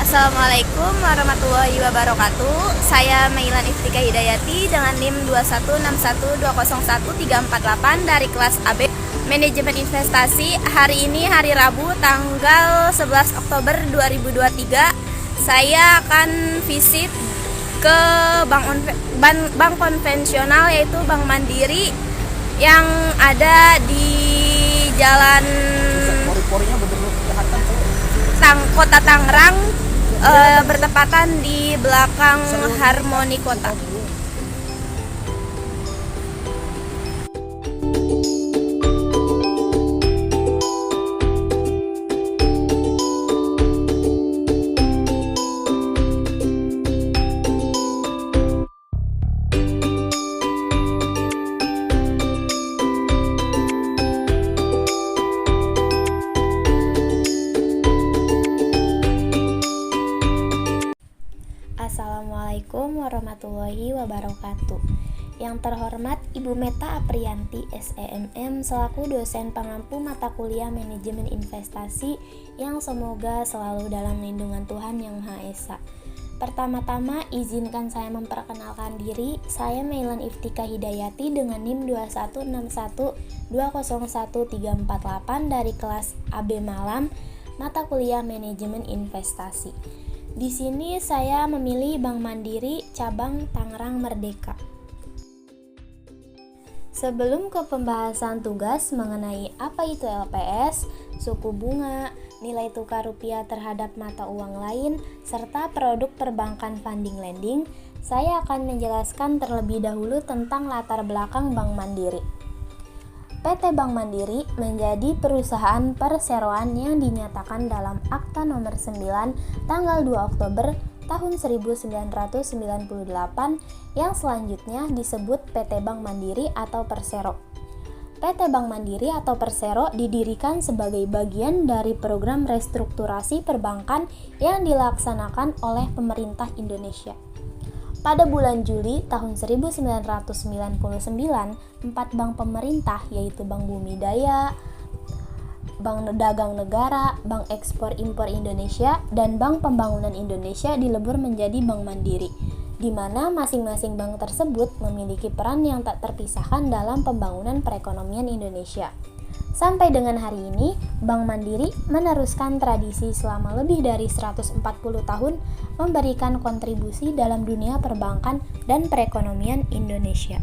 Assalamualaikum warahmatullahi wabarakatuh. Saya Mailan Iftika Hidayati dengan NIM 21612011348 dari kelas AB Manajemen Investasi. Hari ini hari Rabu tanggal 11 Oktober 2023. Saya akan visit ke bank konvensional, yaitu Bank Mandiri yang ada di Jalan Kota Tangerang, bertepatan di belakang Harmoni Kota. Assalamualaikum warahmatullahi wabarakatuh. Yang terhormat Ibu Meta Apriyanti SEMM selaku dosen pengampu mata kuliah Manajemen Investasi yang semoga selalu dalam lindungan Tuhan Yang Maha Esa. Pertama-tama izinkan saya memperkenalkan diri. Saya Mailan Iftika Hidayati dengan NIM 21612011348 dari kelas AB Malam, mata kuliah Manajemen Investasi. Di sini saya memilih Bank Mandiri cabang Tangerang Merdeka. Sebelum ke pembahasan tugas mengenai apa itu LPS, suku bunga, nilai tukar rupiah terhadap mata uang lain, serta produk perbankan funding lending, saya akan menjelaskan terlebih dahulu tentang latar belakang Bank Mandiri. PT Bank Mandiri menjadi perusahaan perseroan yang dinyatakan dalam Akta Nomor 9 tanggal 2 Oktober tahun 1998 yang selanjutnya disebut PT Bank Mandiri atau Persero. PT Bank Mandiri atau Persero didirikan sebagai bagian dari program restrukturasi perbankan yang dilaksanakan oleh pemerintah Indonesia. Pada bulan Juli tahun 1999, 4 bank pemerintah yaitu Bank Bumi Daya, Bank Dagang Negara, Bank Ekspor Impor Indonesia, dan Bank Pembangunan Indonesia dilebur menjadi Bank Mandiri, di mana masing-masing bank tersebut memiliki peran yang tak terpisahkan dalam pembangunan perekonomian Indonesia. Sampai dengan hari ini, Bank Mandiri meneruskan tradisi selama lebih dari 140 tahun memberikan kontribusi dalam dunia perbankan dan perekonomian Indonesia.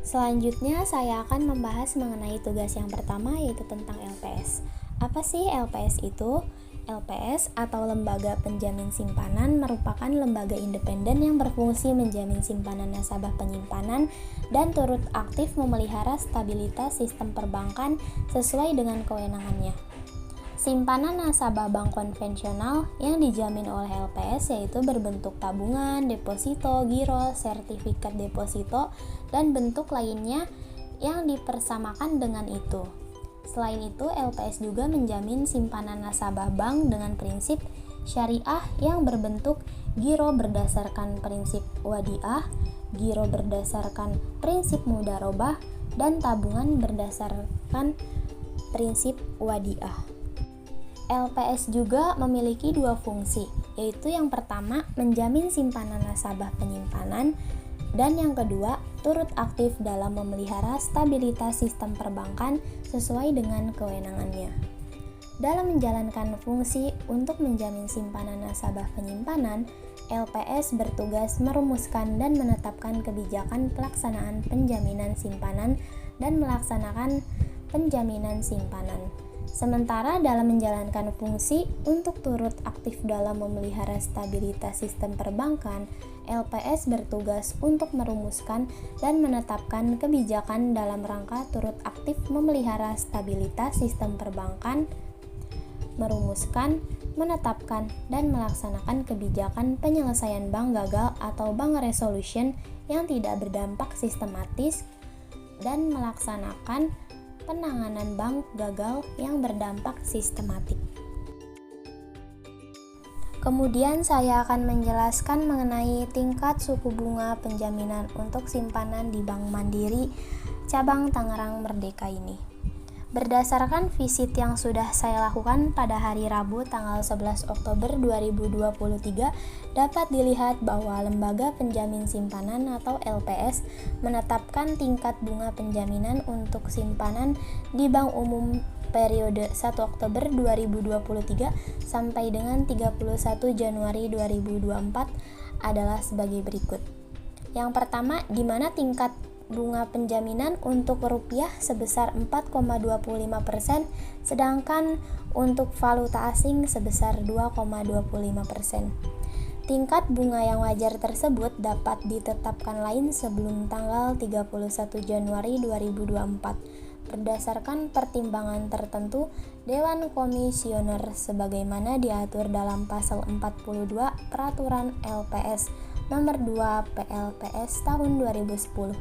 Selanjutnya saya akan membahas mengenai tugas yang pertama, yaitu tentang LPS. Apa sih LPS itu? LPS atau Lembaga Penjamin Simpanan merupakan lembaga independen yang berfungsi menjamin simpanan nasabah penyimpanan dan turut aktif memelihara stabilitas sistem perbankan sesuai dengan kewenangannya. Simpanan nasabah bank konvensional yang dijamin oleh LPS yaitu berbentuk tabungan, deposito, giro, sertifikat deposito, dan bentuk lainnya yang dipersamakan dengan itu. Selain itu, LPS juga menjamin simpanan nasabah bank dengan prinsip syariah yang berbentuk giro berdasarkan prinsip wadiah, giro berdasarkan prinsip mudharabah, dan tabungan berdasarkan prinsip wadiah. LPS juga memiliki dua fungsi, yaitu yang pertama menjamin simpanan nasabah penyimpanan, dan yang kedua turut aktif dalam memelihara stabilitas sistem perbankan sesuai dengan kewenangannya. Dalam menjalankan fungsi untuk menjamin simpanan nasabah penyimpanan, LPS bertugas merumuskan dan menetapkan kebijakan pelaksanaan penjaminan simpanan dan melaksanakan penjaminan simpanan. Sementara dalam menjalankan fungsi untuk turut aktif dalam memelihara stabilitas sistem perbankan, LPS bertugas untuk merumuskan dan menetapkan kebijakan dalam rangka turut aktif memelihara stabilitas sistem perbankan, merumuskan, menetapkan, dan melaksanakan kebijakan penyelesaian bank gagal atau bank resolution yang tidak berdampak sistematis, dan melaksanakan penanganan bank gagal yang berdampak sistematik. Kemudian saya akan menjelaskan mengenai tingkat suku bunga penjaminan untuk simpanan di Bank Mandiri cabang Tangerang Merdeka ini. Berdasarkan visit yang sudah saya lakukan pada hari Rabu tanggal 11 Oktober 2023, dapat dilihat bahwa Lembaga Penjamin Simpanan atau LPS menetapkan tingkat bunga penjaminan untuk simpanan di Bank Umum periode 1 Oktober 2023 sampai dengan 31 Januari 2024 adalah sebagai berikut. Yang pertama, di mana tingkat bunga penjaminan untuk rupiah sebesar 4,25%, sedangkan untuk valuta asing sebesar 2,25%. Tingkat bunga yang wajar tersebut dapat ditetapkan lain sebelum tanggal 31 Januari 2024 berdasarkan pertimbangan tertentu Dewan Komisioner sebagaimana diatur dalam pasal 42 Peraturan LPS Nomor 2 PLPS tahun 2010.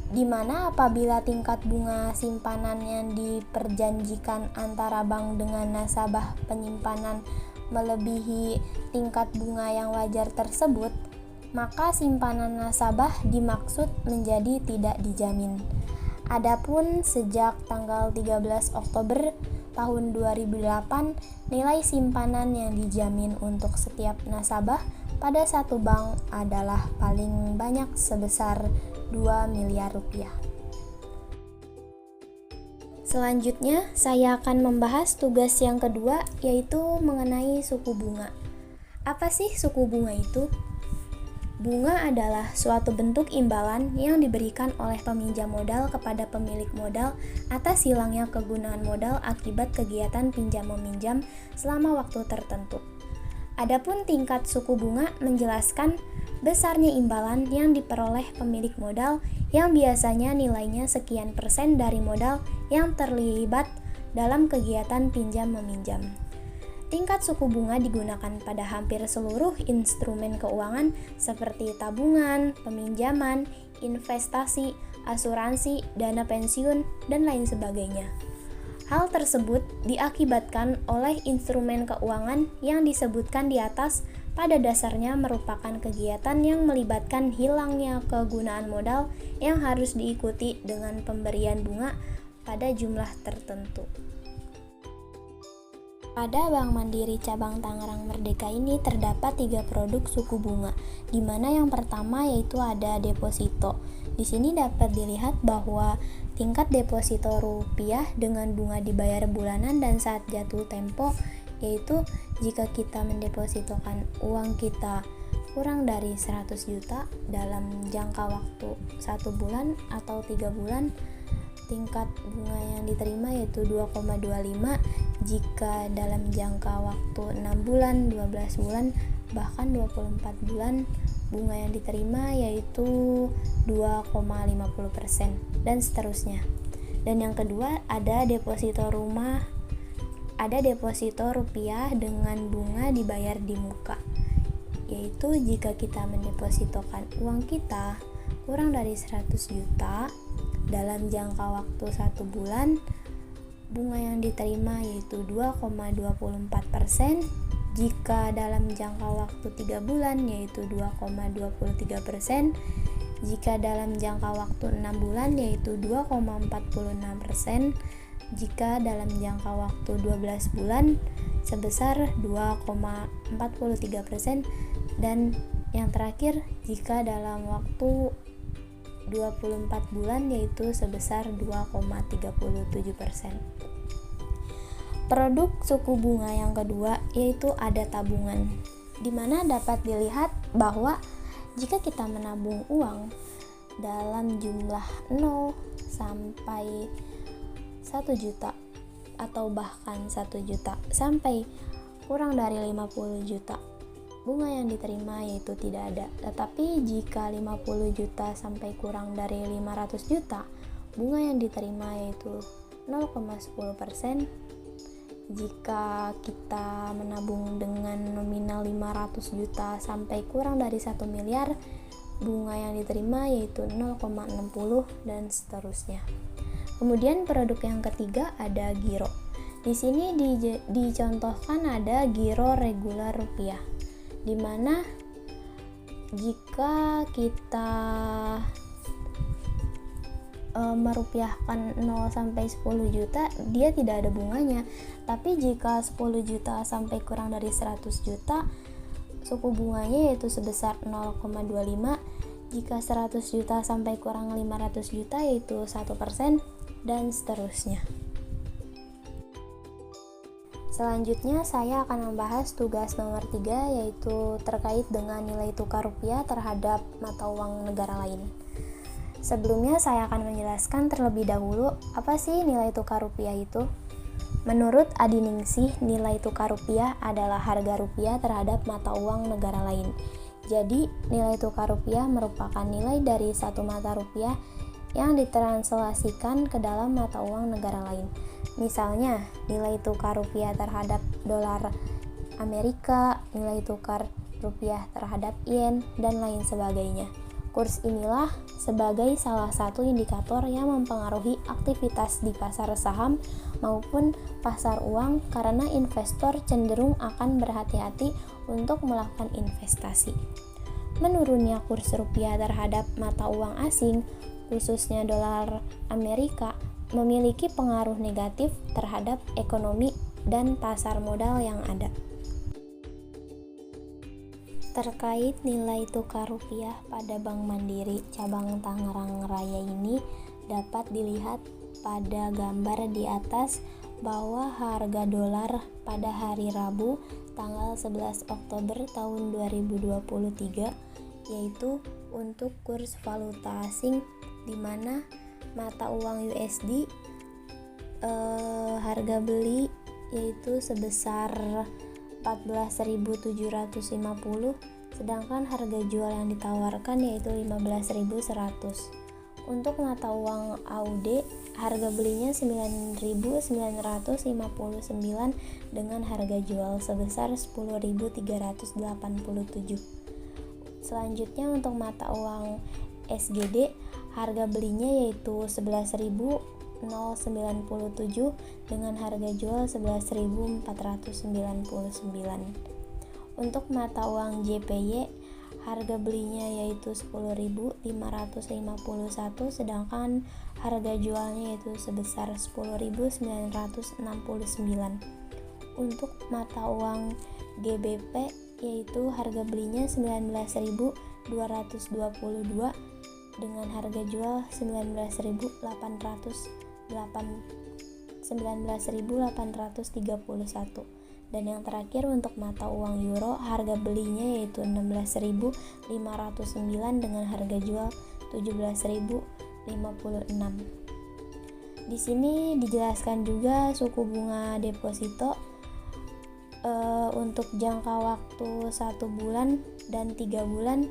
Di mana apabila tingkat bunga simpanan yang diperjanjikan antara bank dengan nasabah penyimpanan melebihi tingkat bunga yang wajar tersebut, maka simpanan nasabah dimaksud menjadi tidak dijamin. Adapun sejak tanggal 13 Oktober tahun 2008, nilai simpanan yang dijamin untuk setiap nasabah pada satu bank adalah paling banyak sebesar 2 miliar rupiah. Selanjutnya, saya akan membahas tugas yang kedua, yaitu mengenai suku bunga. Apa sih suku bunga itu? Bunga adalah suatu bentuk imbalan yang diberikan oleh peminjam modal kepada pemilik modal atas hilangnya kegunaan modal akibat kegiatan pinjam-meminjam selama waktu tertentu. Adapun tingkat suku bunga menjelaskan besarnya imbalan yang diperoleh pemilik modal yang biasanya nilainya sekian persen dari modal yang terlibat dalam kegiatan pinjam-meminjam. Tingkat suku bunga digunakan pada hampir seluruh instrumen keuangan seperti tabungan, peminjaman, investasi, asuransi, dana pensiun, dan lain sebagainya. Hal tersebut diakibatkan oleh instrumen keuangan yang disebutkan di atas pada dasarnya merupakan kegiatan yang melibatkan hilangnya kegunaan modal yang harus diikuti dengan pemberian bunga pada jumlah tertentu. Pada Bank Mandiri Cabang Tangerang Merdeka ini terdapat 3 produk suku bunga, di mana yang pertama yaitu ada deposito. Di sini dapat dilihat bahwa tingkat deposito rupiah dengan bunga dibayar bulanan dan saat jatuh tempo, yaitu jika kita mendepositokan uang kita kurang dari 100 juta dalam jangka waktu 1 bulan atau 3 bulan, tingkat bunga yang diterima yaitu 2,25. Jika dalam jangka waktu 6 bulan, 12 bulan, bahkan 24 bulan, bunga yang diterima yaitu 2,50% dan seterusnya. Dan yang kedua ada deposito rupiah dengan bunga dibayar di muka, yaitu jika kita mendepositokan uang kita kurang dari 100 juta dalam jangka waktu 1 bulan, bunga yang diterima yaitu 2,24%. Jika dalam jangka waktu 3 bulan yaitu 2,23%. Jika dalam jangka waktu 6 bulan yaitu 2,46%. Jika dalam jangka waktu 12 bulan sebesar 2,43%. Dan yang terakhir, jika dalam waktu 24 bulan yaitu sebesar 2,37%. Produk suku bunga yang kedua yaitu ada tabungan, di mana dapat dilihat bahwa jika kita menabung uang dalam jumlah 0 sampai 1 juta atau bahkan 1 juta sampai kurang dari 50 juta, bunga yang diterima yaitu tidak ada. Tetapi jika 50 juta sampai kurang dari 500 juta, bunga yang diterima yaitu 0,10%. Jika kita menabung dengan nominal 500 juta sampai kurang dari 1 miliar, bunga yang diterima yaitu 0,60 dan seterusnya. Kemudian produk yang ketiga ada giro. Di sini dicontohkan ada giro reguler rupiah, di mana jika kita merupiahkan 0 sampai 10 juta, dia tidak ada bunganya. Tapi jika 10 juta sampai kurang dari 100 juta, suku bunganya yaitu sebesar 0,25. Jika 100 juta sampai kurang 500 juta yaitu 1%, dan seterusnya. Selanjutnya saya akan membahas tugas nomor 3, yaitu terkait dengan nilai tukar rupiah terhadap mata uang negara lain. Sebelumnya saya akan menjelaskan terlebih dahulu apa sih nilai tukar rupiah itu. Menurut Adi Ningsih, nilai tukar rupiah adalah harga rupiah terhadap mata uang negara lain. Jadi, nilai tukar rupiah merupakan nilai dari satu mata rupiah yang ditranslasikan ke dalam mata uang negara lain. Misalnya, nilai tukar rupiah terhadap dolar Amerika, nilai tukar rupiah terhadap yen, dan lain sebagainya. Kurs inilah sebagai salah satu indikator yang mempengaruhi aktivitas di pasar saham maupun pasar uang karena investor cenderung akan berhati-hati untuk melakukan investasi. Menurunnya kurs rupiah terhadap mata uang asing, khususnya dolar Amerika, memiliki pengaruh negatif terhadap ekonomi dan pasar modal yang ada. Terkait nilai tukar rupiah pada Bank Mandiri cabang Tangerang Raya ini dapat dilihat pada gambar di atas bahwa harga dolar pada hari Rabu tanggal 11 Oktober tahun 2023 yaitu untuk kurs valuta asing di mana mata uang USD harga beli yaitu sebesar 14.750, sedangkan harga jual yang ditawarkan yaitu 15.100. Untuk mata uang AUD, harga belinya 9.959 dengan harga jual sebesar 10.387. Selanjutnya untuk mata uang SGD, harga belinya yaitu 11.097 dengan harga jual 11.499. Untuk mata uang JPY, harga belinya yaitu 10.551 sedangkan harga jualnya yaitu sebesar 10.969. Untuk mata uang GBP yaitu harga belinya 19.222 dengan harga jual 19.831. Dan yang terakhir untuk mata uang euro, harga belinya yaitu 16.509 dengan harga jual 17.056. Di sini dijelaskan juga suku bunga deposito untuk jangka waktu 1 bulan dan 3 bulan.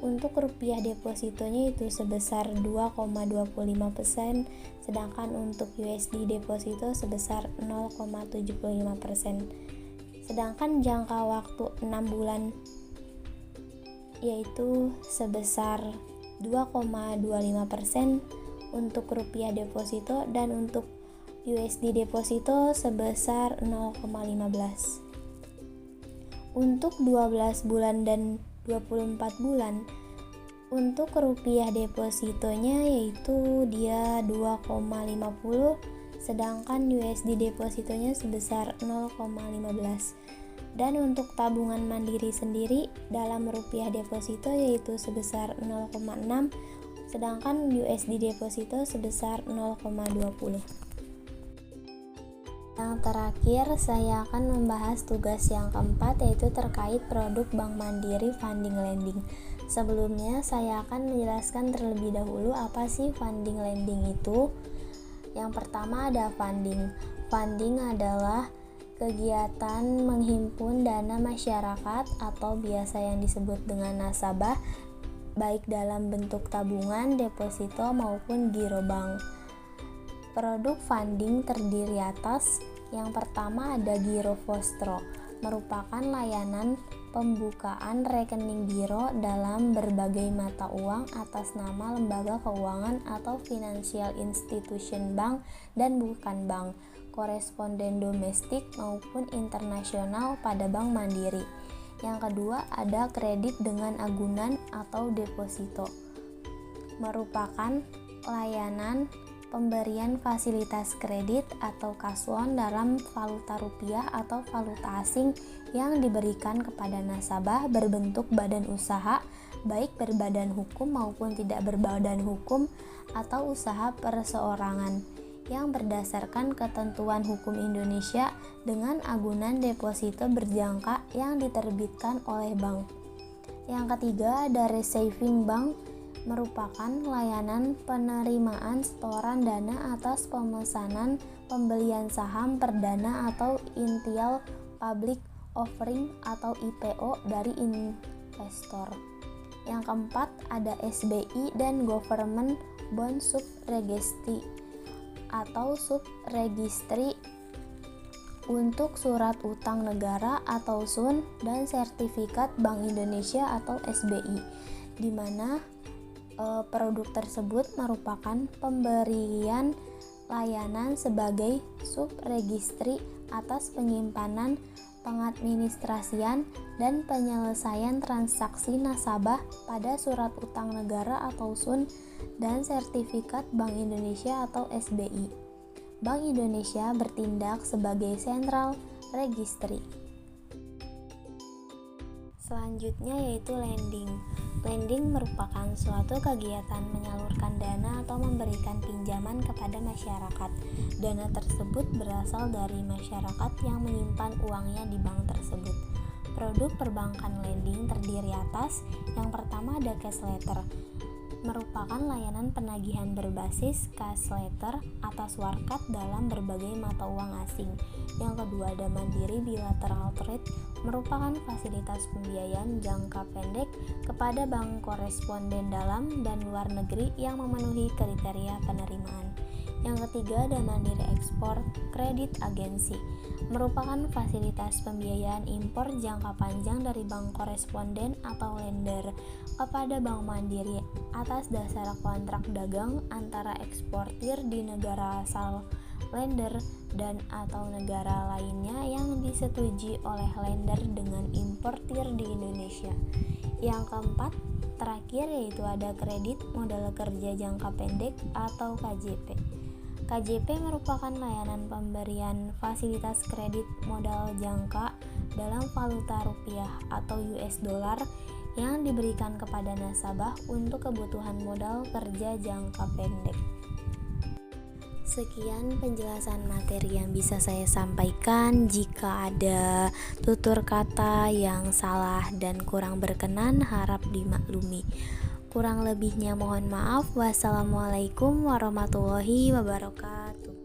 Untuk rupiah depositonya itu sebesar 2,25%, sedangkan untuk USD deposito sebesar 0,75%. Sedangkan jangka waktu 6 bulan yaitu sebesar 2,25% untuk rupiah deposito dan untuk USD deposito sebesar 0,15. Untuk 12 bulan dan 24 bulan untuk rupiah depositonya yaitu dia 2,50 sedangkan USD depositonya sebesar 0,15. Dan untuk tabungan mandiri sendiri dalam rupiah deposito yaitu sebesar 0,6 sedangkan USD deposito sebesar 0,20. Yang terakhir, saya akan membahas tugas yang keempat yaitu terkait produk Bank Mandiri Funding Lending. Sebelumnya, saya akan menjelaskan terlebih dahulu apa sih funding lending itu. Yang pertama ada funding. Funding adalah kegiatan menghimpun dana masyarakat atau biasa yang disebut dengan nasabah, baik dalam bentuk tabungan, deposito maupun giro bank. Produk funding terdiri atas yang pertama ada Giro Vostro, merupakan layanan pembukaan rekening giro dalam berbagai mata uang atas nama lembaga keuangan atau financial institution bank dan bukan bank, koresponden domestik maupun internasional pada Bank Mandiri. Yang kedua ada kredit dengan agunan atau deposito, merupakan layanan pemberian fasilitas kredit atau kasuan dalam valuta rupiah atau valuta asing yang diberikan kepada nasabah berbentuk badan usaha, baik berbadan hukum maupun tidak berbadan hukum atau usaha perseorangan, yang berdasarkan ketentuan hukum Indonesia dengan agunan deposito berjangka yang diterbitkan oleh bank. Yang ketiga ada receiving bank, merupakan layanan penerimaan setoran dana atas pemesanan pembelian saham perdana atau initial public offering atau IPO dari investor. Yang keempat ada SBI dan Government Bond Sub-Registry atau Sub-Registry untuk surat utang negara atau SUN dan sertifikat Bank Indonesia atau SBI, di mana produk tersebut merupakan pemberian layanan sebagai sub-registry atas penyimpanan, pengadministrasian, dan penyelesaian transaksi nasabah pada surat utang negara atau SUN dan sertifikat Bank Indonesia atau SBI. Bank Indonesia bertindak sebagai central registry. Selanjutnya yaitu lending. Lending merupakan suatu kegiatan menyalurkan dana atau memberikan pinjaman kepada masyarakat. Dana tersebut berasal dari masyarakat yang menyimpan uangnya di bank tersebut. Produk perbankan lending terdiri atas yang pertama ada cash letter, merupakan layanan penagihan berbasis cash letter atas warkat dalam berbagai mata uang asing. Yang kedua ada mandiri bilateral trade, merupakan fasilitas pembiayaan jangka pendek kepada bank koresponden dalam dan luar negeri yang memenuhi kriteria penerimaan. Yang ketiga ada mandiri ekspor kredit agensi, merupakan fasilitas pembiayaan impor jangka panjang dari bank koresponden atau lender kepada bank mandiri atas dasar kontrak dagang antara eksportir di negara asal lender dan atau negara lainnya yang disetujui oleh lender dengan importir di Indonesia. Yang keempat terakhir yaitu ada kredit modal kerja jangka pendek atau KJP. KJP merupakan layanan pemberian fasilitas kredit modal jangka dalam valuta rupiah atau US dollar yang diberikan kepada nasabah untuk kebutuhan modal kerja jangka pendek. Sekian penjelasan materi yang bisa saya sampaikan. Jika ada tutur kata yang salah dan kurang berkenan, harap dimaklumi. Kurang lebihnya mohon maaf. Wassalamualaikum warahmatullahi wabarakatuh.